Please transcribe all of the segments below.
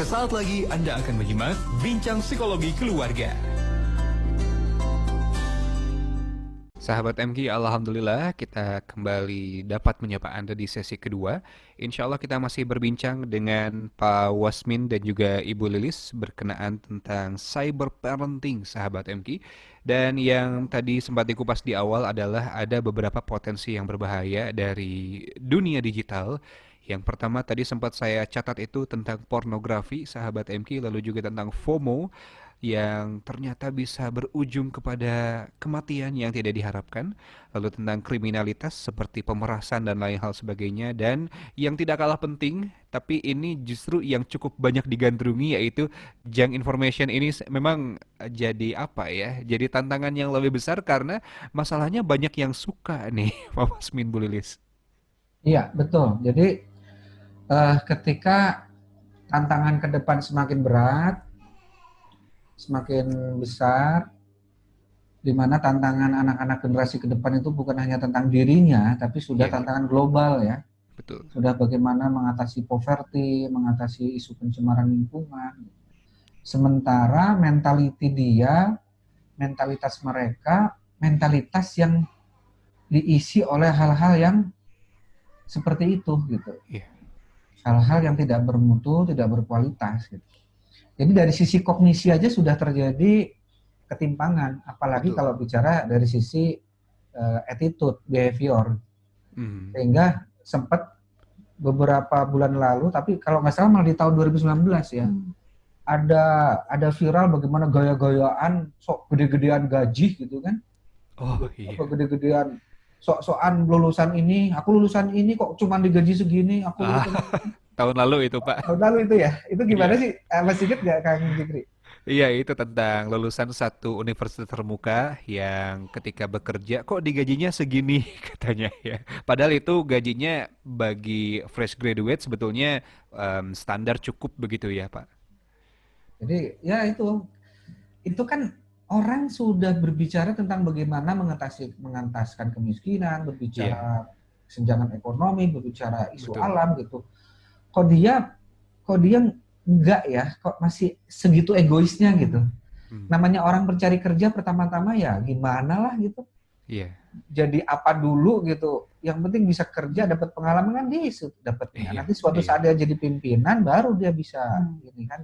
Sesaat lagi Anda akan menyimak Bincang Psikologi Keluarga. Sahabat MG, Alhamdulillah kita kembali dapat menyapa Anda di sesi kedua. Insya Allah kita masih berbincang dengan Pak Wasmin dan juga Ibu Lilis berkenaan tentang cyber parenting, sahabat MG. Dan yang tadi sempat dikupas di awal adalah ada beberapa potensi yang berbahaya dari dunia digital. Yang pertama tadi sempat saya catat itu tentang pornografi, sahabat MG, lalu juga tentang FOMO yang ternyata bisa berujung kepada kematian yang tidak diharapkan, lalu tentang kriminalitas seperti pemerasan dan lain hal sebagainya, dan yang tidak kalah penting, tapi ini justru yang cukup banyak digandrungi, yaitu junk information ini memang jadi apa ya, jadi tantangan yang lebih besar karena masalahnya banyak yang suka nih, Pak Masmin, Bu Lilis. Iya, betul. Jadi ketika tantangan ke depan semakin berat, semakin besar, di mana tantangan anak-anak generasi ke depan itu bukan hanya tentang dirinya, tapi sudah tantangan global ya. Betul. Sudah bagaimana mengatasi poverty, mengatasi isu pencemaran lingkungan. Sementara mentalitas mereka, mentalitas yang diisi oleh hal-hal yang seperti itu gitu. Hal-hal yang tidak bermutu, tidak berkualitas gitu. Jadi dari sisi kognisi aja sudah terjadi ketimpangan, apalagi kalau bicara dari sisi attitude, behavior. Sehingga sempat beberapa bulan lalu, tapi kalau nggak salah malah di tahun 2019 ya, ada viral bagaimana gaya-gayaan sok gede-gedean gaji gitu kan. Gede-gedean sok-sokan lulusan ini, aku lulusan ini kok cuma digaji segini, aku lulusan tahun lalu itu, Pak. Tahun lalu itu ya? Itu gimana sih? Masih ingat nggak Kang Jikri? Iya, itu tentang lulusan satu universitas termuka yang ketika bekerja kok digajinya segini katanya ya. Padahal itu gajinya bagi fresh graduate sebetulnya standar cukup begitu ya, Pak. Jadi ya itu kan orang sudah berbicara tentang bagaimana mengentaskan kemiskinan, berbicara kesenjangan ekonomi, berbicara isu alam gitu. Kok dia enggak ya, kok masih segitu egoisnya gitu. Namanya orang mencari kerja pertama-tama ya gimana lah gitu. Jadi apa dulu gitu. Yang penting bisa kerja, dapat pengalaman kan dia dapatnya. Nanti suatu saat dia jadi pimpinan baru dia bisa ini kan.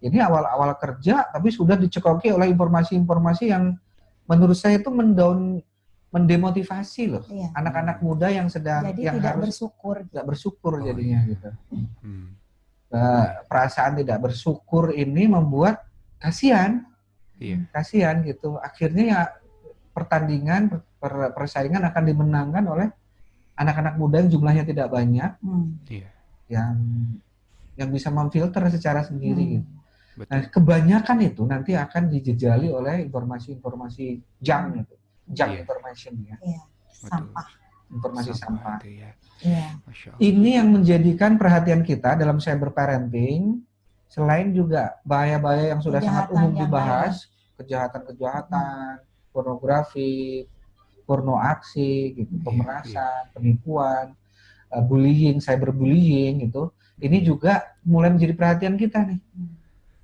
Jadi awal-awal kerja tapi sudah dicekoki oleh informasi-informasi yang menurut saya itu mendemotivasi loh anak-anak muda yang sedang jadi yang tidak harus bersyukur jadinya gitu. Perasaan tidak bersyukur ini membuat kasihan gitu. Akhirnya ya pertandingan persaingan akan dimenangkan oleh anak-anak muda yang jumlahnya tidak banyak, yang bisa memfilter secara sendiri gitu. Nah, kebanyakan itu nanti akan dijejali oleh informasi-informasi junk gitu. Junk information ya. Sampah. Informasi sampah. Iya. Ini yang menjadikan perhatian kita dalam cyber parenting, selain juga bahaya-bahaya yang sudah sangat umum dibahas, kejahatan-kejahatan, pornografi, porno aksi gitu, pemerasan, penipuan, bullying, cyberbullying gitu. Ini juga mulai menjadi perhatian kita nih.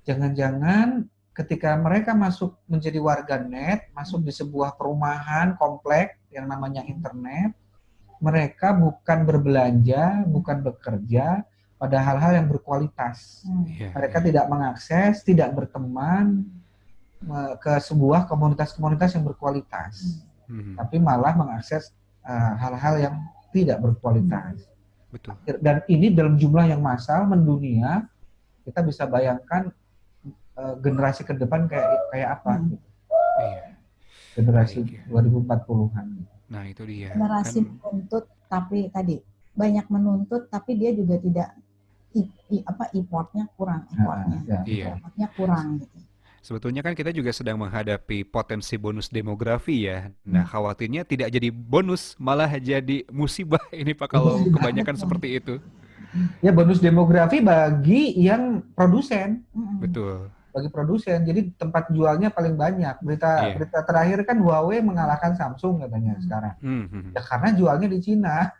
Jangan-jangan ketika mereka masuk menjadi warganet, masuk di sebuah perumahan komplek yang namanya internet, mereka bukan berbelanja, bukan bekerja pada hal-hal yang berkualitas. Mereka tidak mengakses, tidak berteman ke sebuah komunitas-komunitas yang berkualitas, tapi malah mengakses hal-hal yang tidak berkualitas. Dan ini dalam jumlah yang massal mendunia, kita bisa bayangkan generasi ke depan kayak apa gitu. Generasi 2040-an. Nah, itu dia. Generasi menuntut tapi tadi banyak menuntut tapi dia juga tidak effortnya kurang, effortnya kurang gitu. Sebetulnya kan kita juga sedang menghadapi potensi bonus demografi ya. Nah, khawatirnya tidak jadi bonus, malah jadi musibah ini Pak kalau kebanyakan seperti itu. Ya bonus demografi bagi yang produsen. Betul. bagi produsen. Jadi tempat jualnya paling banyak. Berita Iya. berita terakhir kan Huawei mengalahkan Samsung katanya sekarang. Ya karena jualnya di Cina.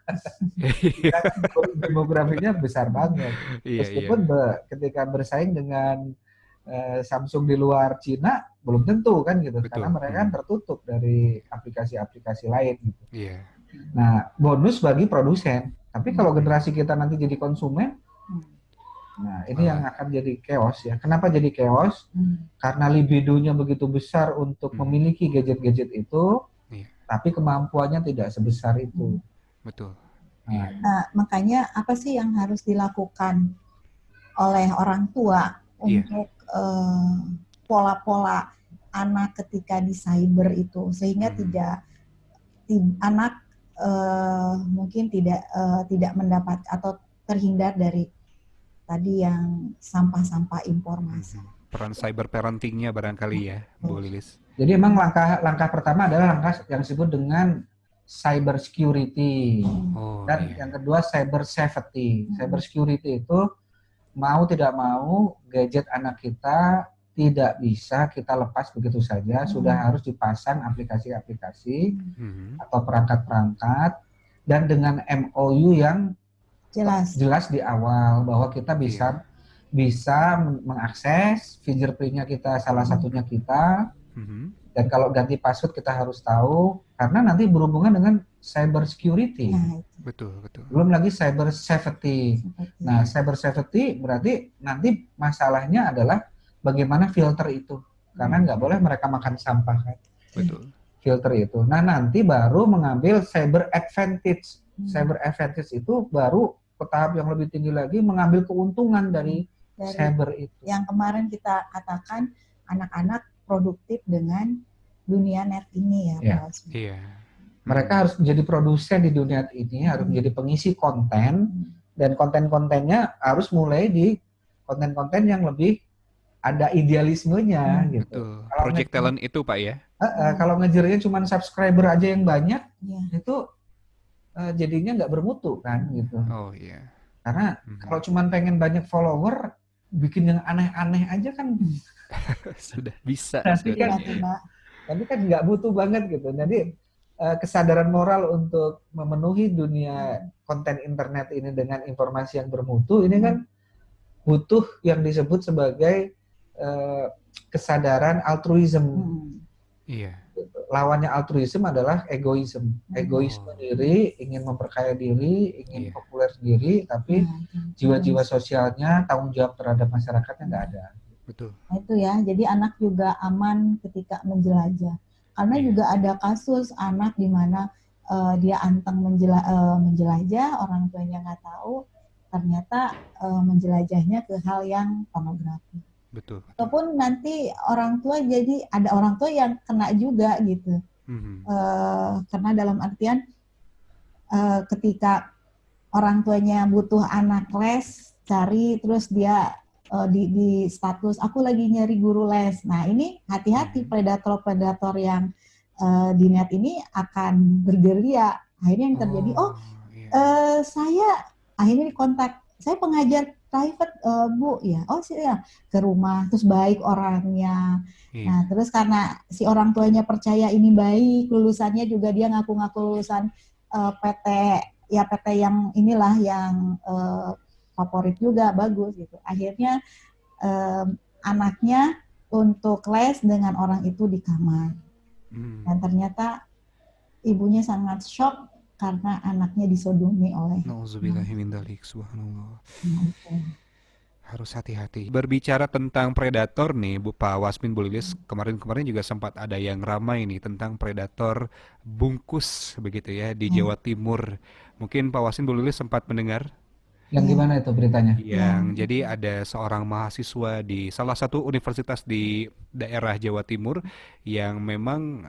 Cina kan demografinya besar banget. Iya, iya. Meskipun ketika bersaing dengan Samsung di luar Cina belum tentu kan gitu, karena Betul. mereka kan tertutup dari aplikasi-aplikasi lain gitu. Iya. Nah, bonus bagi produsen. Tapi kalau generasi kita nanti jadi konsumen, nah ini yang Malah. akan jadi chaos ya. Kenapa jadi chaos? Karena libidonya begitu besar untuk memiliki gadget-gadget itu, Iya. tapi kemampuannya tidak sebesar itu. Betul. Nah, Nah, makanya apa sih yang harus dilakukan oleh orang tua Iya. untuk pola-pola anak ketika di cyber itu, sehingga anak mungkin tidak mendapat atau terhindar dari tadi yang sampah-sampah informasi. Peran cyber parentingnya barangkali ya, Bu Lilis. Jadi emang langkah pertama adalah langkah yang disebut dengan cyber security. Dan yang kedua cyber safety. Cyber security itu mau tidak mau gadget anak kita tidak bisa kita lepas begitu saja, sudah harus dipasang aplikasi-aplikasi atau perangkat-perangkat dan dengan MOU yang jelas di awal bahwa kita bisa mengakses fingerprintnya kita, salah satunya kita, dan kalau ganti password kita harus tahu karena nanti berhubungan dengan cyber security. Betul. Belum lagi cyber safety. Nah, cyber safety berarti nanti masalahnya adalah bagaimana filter itu, karena nggak boleh mereka makan sampah kan. Betul. Filter itu. Nah, nanti baru mengambil cyber advantage. Cyber advantage itu baru ke tahap yang lebih tinggi lagi, mengambil keuntungan dari cyber itu. Yang kemarin kita katakan anak-anak produktif dengan dunia net ini ya, Pak. Iya. Mereka harus menjadi produsen di dunia ini, harus menjadi pengisi konten, dan konten-kontennya harus mulai di konten-konten yang lebih ada idealismenya gitu. Betul. Project talent itu Pak ya? Kalau ngejarnya cuma subscriber aja yang banyak, itu jadinya nggak bermutu kan gitu. Oh iya. Karena kalau cuma pengen banyak follower, bikin yang aneh-aneh aja kan sudah bisa. Tapi kan nggak butuh banget gitu. Jadi kesadaran moral untuk memenuhi dunia konten internet ini dengan informasi yang bermutu ini kan butuh yang disebut sebagai kesadaran altruism. Iya. Lawannya altruism adalah egoisme. Egoisme diri, ingin memperkaya diri, ingin populer sendiri, tapi jiwa-jiwa sosialnya, tanggung jawab terhadap masyarakatnya nggak ada. Betul. Nah, itu ya, jadi anak juga aman ketika menjelajah. Karena juga ada kasus anak di mana dia anteng menjelajah, orang tuanya nggak tahu, ternyata menjelajahnya ke hal yang pornografi. Betul. Ataupun nanti orang tua jadi ada orang tua yang kena juga gitu. Karena dalam artian ketika orang tuanya butuh anak les, cari terus dia di status aku lagi nyari guru les. Nah ini hati-hati predator-predator yang di net ini akan bergeria. Akhirnya yang terjadi saya akhirnya dikontak, saya pengajar private Bu ya, sih ya, ke rumah, terus baik orangnya. Nah terus karena si orang tuanya percaya ini baik, lulusannya juga dia ngaku-ngaku lulusan PT yang inilah yang favorit juga, bagus gitu. Akhirnya anaknya untuk les dengan orang itu di kamar. Dan ternyata ibunya sangat shock karena anaknya disodomi oleh. Nauzubillahimindzalik, subhanallah. Harus hati-hati. Berbicara tentang predator nih, Pak Wasmin, Bu Lilis, kemarin-kemarin juga sempat ada yang ramai nih tentang predator bungkus begitu ya di Jawa Timur. Mungkin Pak Wasmin, Bu Lilis sempat mendengar? Yang gimana itu beritanya? Jadi ada seorang mahasiswa di salah satu universitas di daerah Jawa Timur yang memang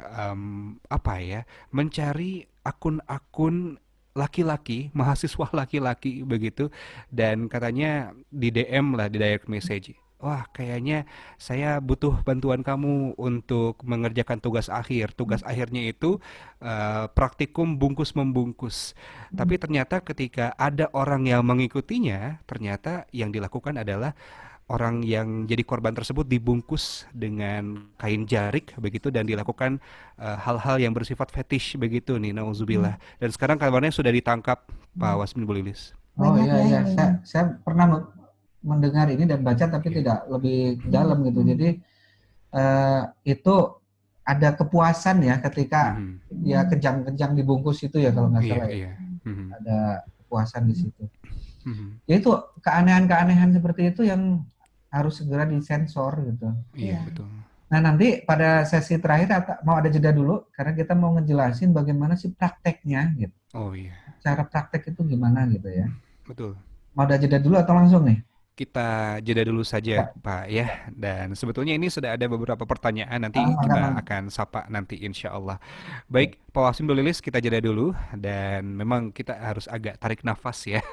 mencari akun-akun laki-laki, mahasiswa laki-laki begitu, dan katanya di DM lah, di direct message. Wah, kayaknya saya butuh bantuan kamu untuk mengerjakan tugas akhir. Tugas akhirnya itu praktikum bungkus-membungkus. Tapi ternyata ketika ada orang yang mengikutinya, ternyata yang dilakukan adalah orang yang jadi korban tersebut dibungkus dengan kain jarik begitu dan dilakukan hal-hal yang bersifat fetish begitu nih, nauzubillah. Dan sekarang kabarnya sudah ditangkap Pak Wasmin Bu Lilis. Oh Banyak iya ya iya, ini. saya pernah mendengar ini dan baca tapi tidak lebih dalam gitu. Jadi itu ada kepuasan ya ketika ya kejang-kejang dibungkus itu ya kalau nggak salah ya. Ada kepuasan di situ. Ya itu keanehan-keanehan seperti itu yang harus segera disensor gitu. Iya, betul. Nah nanti pada sesi terakhir mau ada jeda dulu karena kita mau ngejelasin bagaimana sih prakteknya gitu. Oh iya. Cara praktek itu gimana gitu ya. Betul. Mau ada jeda dulu atau langsung nih? Kita jeda dulu saja Pak ya. Dan sebetulnya ini sudah ada beberapa pertanyaan, nanti kita akan sapa nanti insya Allah. Baik Pak Wasmin Bu Lilis, kita jeda dulu. Dan memang kita harus agak tarik nafas ya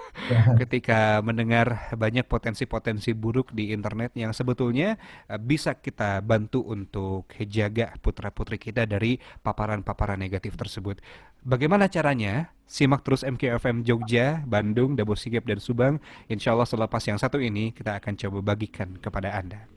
ketika mendengar banyak potensi-potensi buruk di internet yang sebetulnya bisa kita bantu untuk jaga putra-putri kita dari paparan-paparan negatif tersebut. Bagaimana caranya? Simak terus MKFM Jogja, Bandung, Dabo Sigep, dan Subang. Insya Allah selepas yang satu ini kita akan coba bagikan kepada Anda.